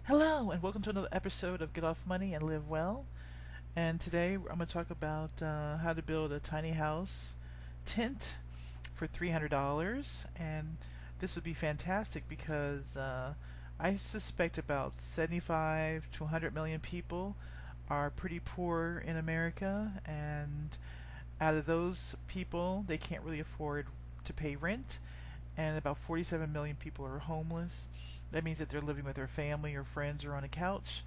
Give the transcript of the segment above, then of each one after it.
Hello, and welcome to another episode of Get Off Money and Live Well. And today I'm going to talk about how to build a tiny house tent for $300. And this would be fantastic because I suspect about 75 to 100 million people are pretty poor in America. And out of those people, they can't really afford to pay rent. And about 47 million people are homeless. That means that they're living with their family or friends or on a couch,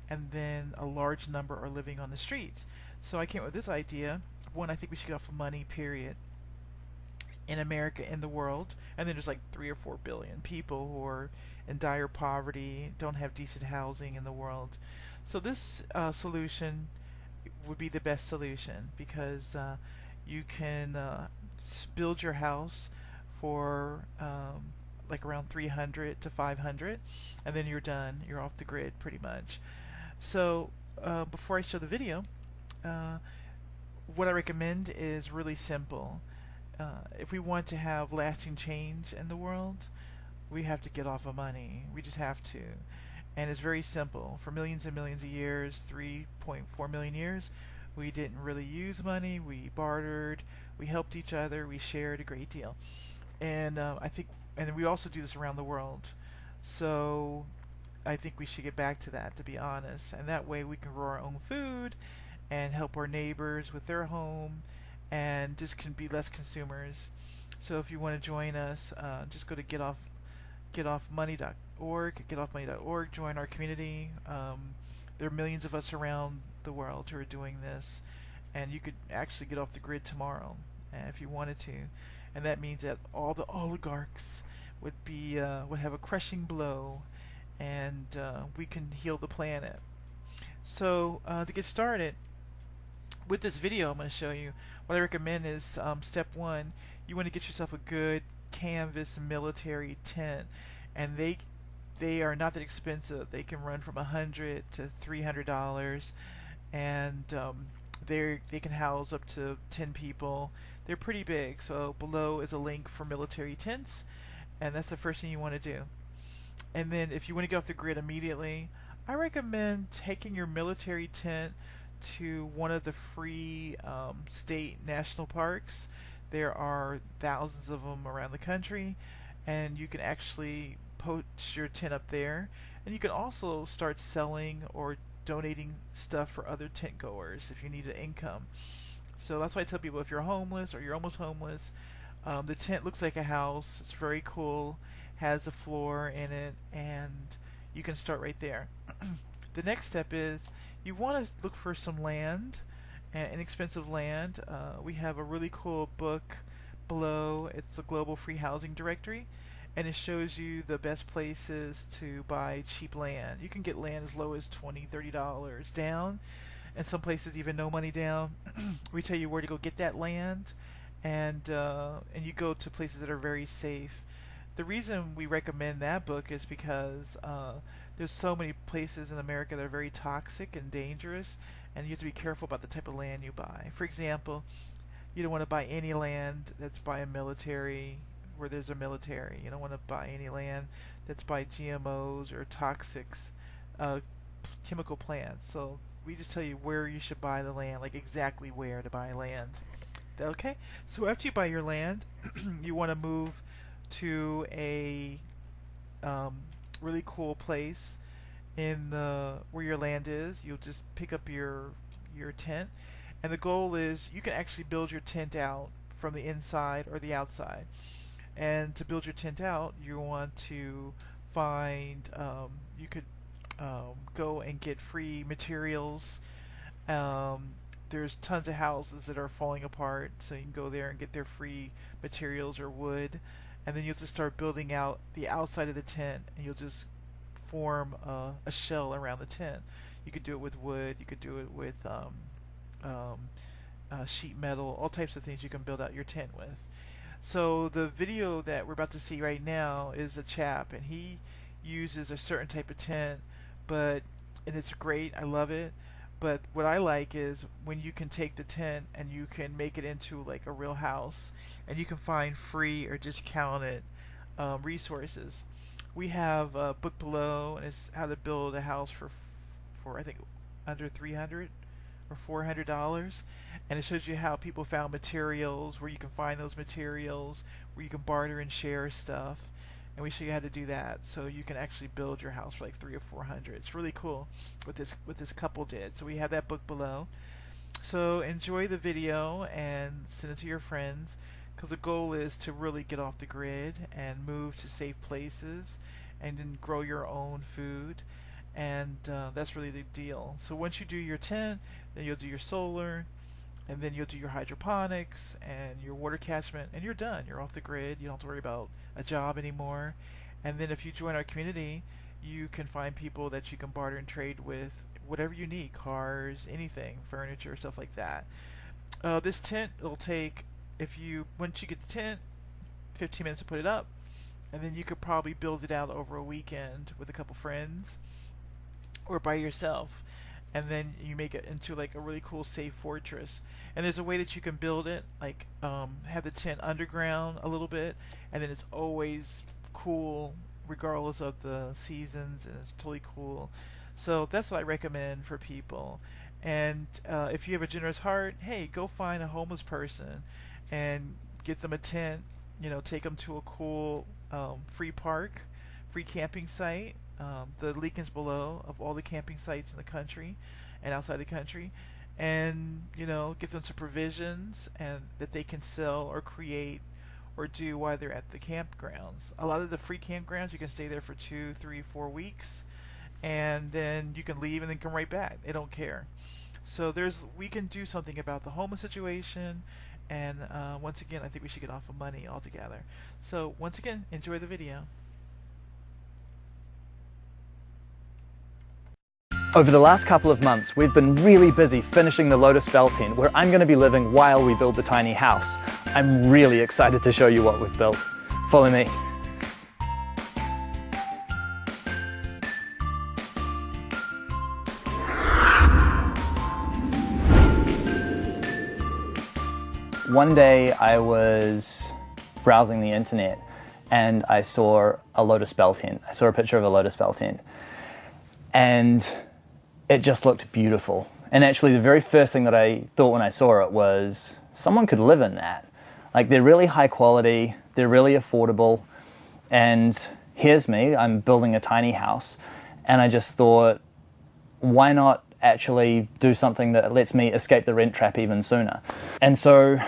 and then a large number are living on the streets. So I came up with this idea. One, I think we should get off of money, period, in America, in the world. And then there's like 3 or 4 billion people who are in dire poverty, don't have decent housing in the world. So this solution would be the best solution because you can build your house for like around 300 to 500, and then you're done. You're off the grid pretty much. So before I show the video, what I recommend is really simple. If we want to have lasting change in the world, we have to get off of money. We just have to. And it's very simple. For millions and millions of years, 3.4 million years, we didn't really use money. We bartered. We helped each other. We shared a great deal. And and we also do this around the world. So I think we should get back to that, to be honest. And that way we can grow our own food and help our neighbors with their home and just can be less consumers. So if you want to join us, just go to getoffmoney.org, join our community. There are millions of us around the world who are doing this, and you could actually get off the grid tomorrow if you wanted to. And that means that all the oligarchs would have a crushing blow, and we can heal the planet. So to get started with this video, I'm going to show you what I recommend is step one. You want to get yourself a good canvas military tent, and they are not that expensive. They can run from $100 to $300, and they can house up to 10 people. They're pretty big. So below is a link for military tents, and that's the first thing you want to do. And then if you want to get off the grid immediately, I recommend taking your military tent to one of the free state national parks. There are thousands of them around the country, and you can actually post your tent up there. And you can also start selling or donating stuff for other tent goers if you need an income. So that's why I tell people, if you're homeless or you're almost homeless, the tent looks like a house. It's very cool, has a floor in it, and you can start right there. The next step is you want to look for some land, inexpensive land. We have a really cool book below. It's the Global Free Housing Directory, and it shows you the best places to buy cheap land. You can get land as low as $20, $30 down, and some places even no money down. We tell you where to go get that land, and you go to places that are very safe. The reason we recommend that book is because there's so many places in America that are very toxic and dangerous, and you have to be careful about the type of land you buy. For example, you don't want to buy any land that's by a military, where there's a military. You don't want to buy any land that's by GMOs or toxics, chemical plants. So we just tell you where you should buy the land, like exactly where to buy land. Okay? So after you buy your land, you want to move to a really cool place in where your land is. You'll just pick up your tent, and the goal is you can actually build your tent out from the inside or the outside. And to build your tent out, you want to find you could go and get free materials. There's tons of houses that are falling apart, so you can go there and get their free materials or wood, and then you'll just start building out the outside of the tent, and you'll just form a shell around the tent. You could do it with wood, you could do it with sheet metal, all types of things you can build out your tent with. So the video that we're about to see right now is a chap, and he uses a certain type of tent, and it's great, I love it. But what I like is when you can take the tent and you can make it into like a real house, and you can find free or discounted resources. We have a book below, and it's how to build a house for I think under 300 or $400, and it shows you how people found materials, where you can find those materials, where you can barter and share stuff, and we show you how to do that, so you can actually build your house for like 300 or 400. It's really cool what this couple did. So we have that book below. So enjoy the video and send it to your friends, because the goal is to really get off the grid and move to safe places and then grow your own food. And that's really the deal. So once you do your tent, then you'll do your solar, and then you'll do your hydroponics and your water catchment, and you're done. You're off the grid. You don't have to worry about a job anymore. And then if you join our community, you can find people that you can barter and trade with, whatever you need, cars, anything, furniture, stuff like that. This tent will take, once you get the tent, 15 minutes to put it up, and then you could probably build it out over a weekend with a couple friends or by yourself, and then you make it into like a really cool safe fortress. And there's a way that you can build it, like have the tent underground a little bit, and then it's always cool regardless of the seasons, and it's totally cool. So that's what I recommend for people. And if you have a generous heart, hey, go find a homeless person and get them a tent, take them to a cool free park, free camping site. The link is below of all the camping sites in the country and outside the country, and get them some provisions and that they can sell or create or do while they're at the campgrounds. A lot of the free campgrounds, you can stay there for 2, 3, 4 weeks, and then you can leave and then come right back. They don't care. So we can do something about the homeless situation, and once again, I think we should get off of money altogether. So once again, enjoy the video. Over the last couple of months, we've been really busy finishing the Lotus Bell tent, where I'm going to be living while we build the tiny house. I'm really excited to show you what we've built. Follow me. One day I was browsing the internet and I saw a Lotus Bell tent. I saw a picture of a Lotus Bell tent, and it just looked beautiful. And actually the very first thing that I thought when I saw it was, someone could live in that. Like, they're really high quality, they're really affordable, and here's me, I'm building a tiny house, and I just thought, why not actually do something that lets me escape the rent trap even sooner? And so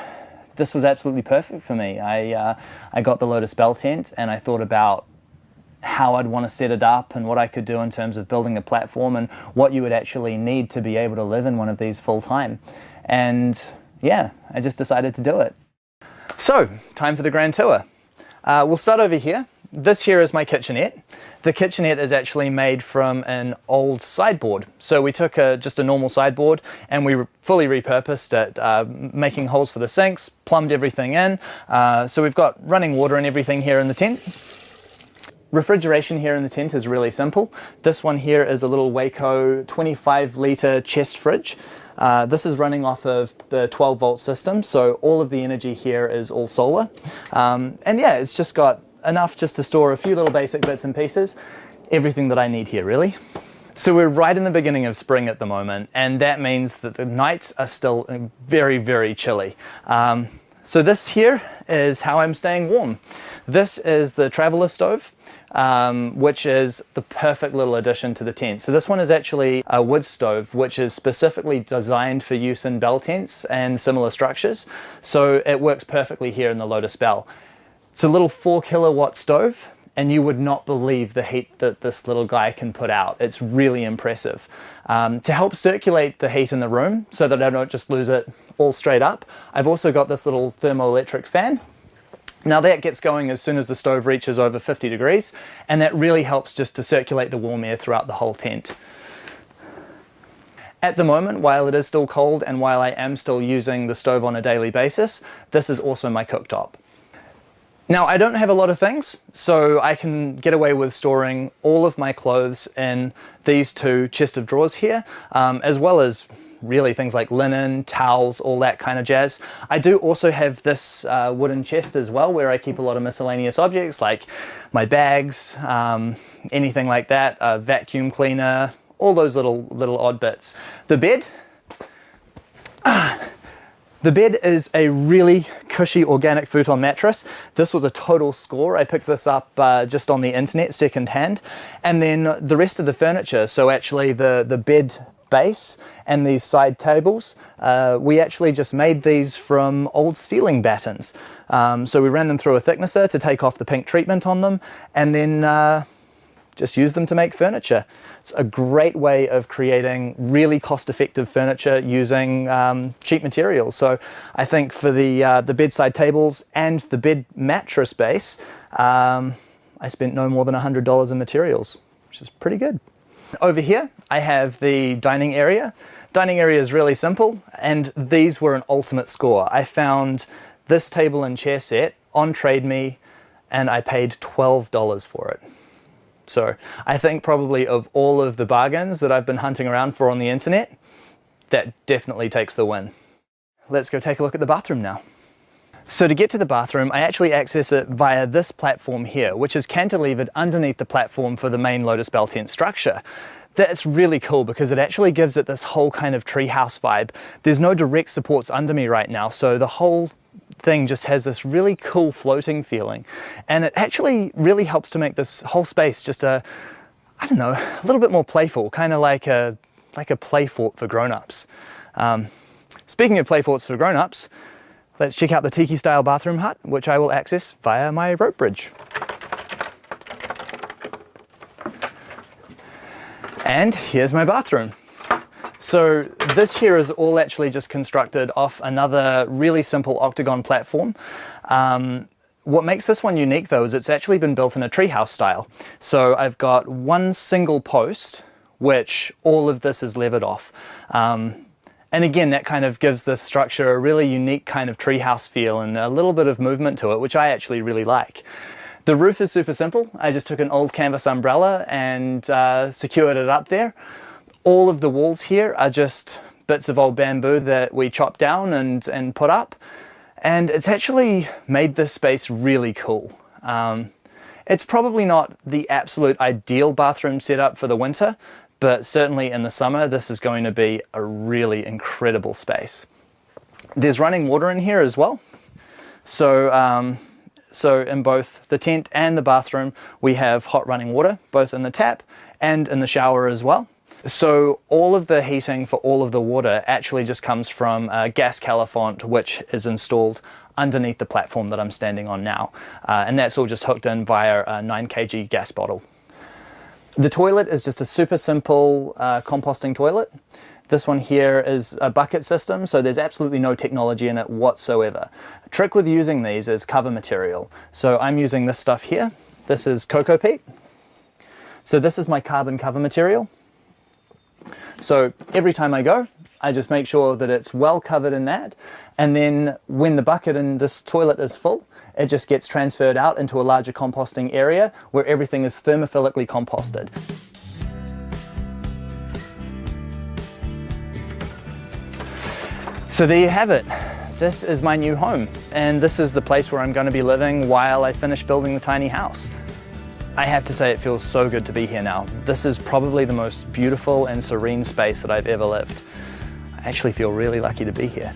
this was absolutely perfect for me. I got the Lotus Bell tent, and I thought about how I'd want to set it up and what I could do in terms of building a platform and what you would actually need to be able to live in one of these full time. And yeah, I just decided to do it. So, time for the grand tour. We'll start over here. This here is my kitchenette. The kitchenette is actually made from an old sideboard. So we took just a normal sideboard and we fully repurposed it, making holes for the sinks, plumbed everything in. So we've got running water and everything here in the tent. Refrigeration here in the tent is really simple. This one here is a little Waco 25-litre chest fridge. This is running off of the 12-volt system, so all of the energy here is all solar. And yeah, it's just got enough just to store a few little basic bits and pieces. Everything that I need here, really. So we're right in the beginning of spring at the moment, and that means that the nights are still very, very chilly. So this here is how I'm staying warm. This is the traveler stove, which is the perfect little addition to the tent. So this one is actually a wood stove, which is specifically designed for use in bell tents and similar structures. So it works perfectly here in the Lotus Bell. It's a little 4 kilowatt stove, and you would not believe the heat that this little guy can put out. It's really impressive. To help circulate the heat in the room so that I don't just lose it all straight up, I've also got this little thermoelectric fan. Now that gets going as soon as the stove reaches over 50 degrees, and that really helps just to circulate the warm air throughout the whole tent. At the moment, while it is still cold and while I am still using the stove on a daily basis, this is also my cooktop. Now, I don't have a lot of things, so I can get away with storing all of my clothes in these 2 chests of drawers here, as well as really things like linen, towels, all that kind of jazz. I do also have this wooden chest as well, where I keep a lot of miscellaneous objects like my bags, anything like that, a vacuum cleaner, all those little odd bits. The bed. The bed is a really cushy organic futon mattress. This was a total score. I picked this up just on the internet, secondhand. And then the rest of the furniture, so actually the bed base and these side tables, we actually just made these from old ceiling battens. So we ran them through a thicknesser to take off the pink treatment on them, and then just use them to make furniture. It's a great way of creating really cost-effective furniture using cheap materials. So I think for the bedside tables and the bed mattress base, I spent no more than $100 in materials, which is pretty good. Over here, I have the dining area. Dining area is really simple, and these were an ultimate score. I found this table and chair set on Trade Me, and I paid $12 for it. So I think probably of all of the bargains that I've been hunting around for on the internet, that definitely takes the win. Let's go take a look at the bathroom now. So to get to the bathroom, I actually access it via this platform here, which is cantilevered underneath the platform for the main Lotus Bell tent structure. That's really cool because it actually gives it this whole kind of treehouse vibe. There's no direct supports under me right now, so the whole thing just has this really cool floating feeling, and it actually really helps to make this whole space just I don't know, a little bit more playful, kind of like a play fort for grown-ups. Speaking of play forts for grown-ups, let's check out the tiki style bathroom hut, which I will access via my rope bridge. And here's my bathroom. So this here is all actually just constructed off another really simple octagon platform. What makes this one unique though is it's actually been built in a treehouse style. So I've got one single post, which all of this is levered off. And again, that kind of gives this structure a really unique kind of treehouse feel and a little bit of movement to it, which I actually really like. The roof is super simple. I just took an old canvas umbrella and secured it up there. All of the walls here are just bits of old bamboo that we chopped down and put up, and it's actually made this space really cool. It's probably not the absolute ideal bathroom setup for the winter, but certainly in the summer this is going to be a really incredible space. There's running water in here as well, so in both the tent and the bathroom we have hot running water, both in the tap and in the shower as well. So all of the heating for all of the water actually just comes from a gas califont, which is installed underneath the platform that I'm standing on now. And that's all just hooked in via a 9 kg gas bottle. The toilet is just a super simple composting toilet. This one here is a bucket system, so there's absolutely no technology in it whatsoever. The trick with using these is cover material. So I'm using this stuff here. This is cocoa peat. So this is my carbon cover material. So every time I go, I just make sure that it's well covered in that, and then when the bucket in this toilet is full, it just gets transferred out into a larger composting area where everything is thermophilically composted. So there you have it. This is my new home, and this is the place where I'm going to be living while I finish building the tiny house. I have to say it feels so good to be here now. This is probably the most beautiful and serene space that I've ever lived. I actually feel really lucky to be here.